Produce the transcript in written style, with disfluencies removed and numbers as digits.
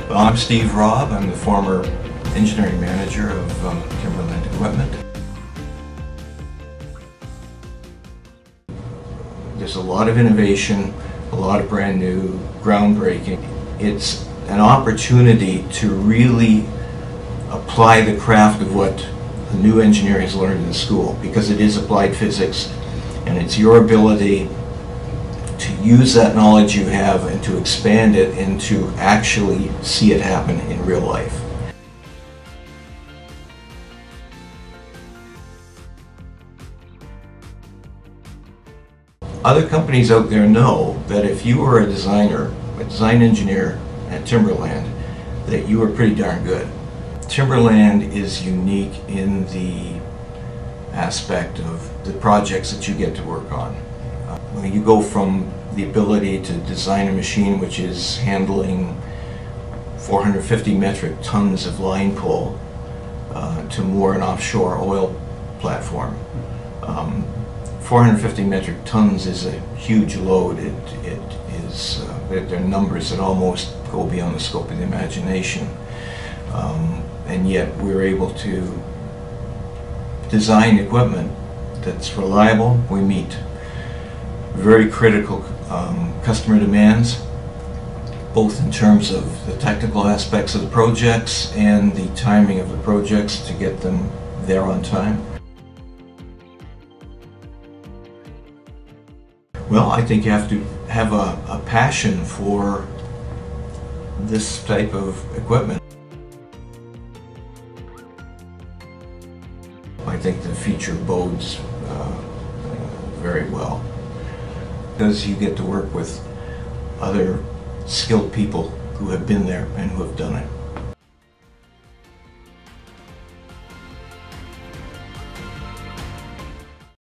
Well, I'm Steve Robb. I'm the former engineering manager of Timberland equipment. There's a lot of innovation, a lot of brand new, groundbreaking. It's an opportunity to really apply the craft of what the new engineer has learned in school, because it is applied physics, and it's your ability to use that knowledge you have and to expand it and to actually see it happen in real life. Other companies out there know that if you were a designer, a design engineer at Timberland, that you were pretty darn good. Timberland is unique in the aspect of the projects that you get to work on. You go from the ability to design a machine which is handling 450 metric tons of line pull to moor an offshore oil platform. 450 metric tons is a huge load. There are numbers that almost go beyond the scope of the imagination. And yet we're able to design equipment that's reliable. We meet very critical customer demands, both in terms of the technical aspects of the projects and the timing of the projects to get them there on time. Well, I think you have to have a passion for this type of equipment. I think the future bodes very well, because you get to work with other skilled people who have been there and who have done it.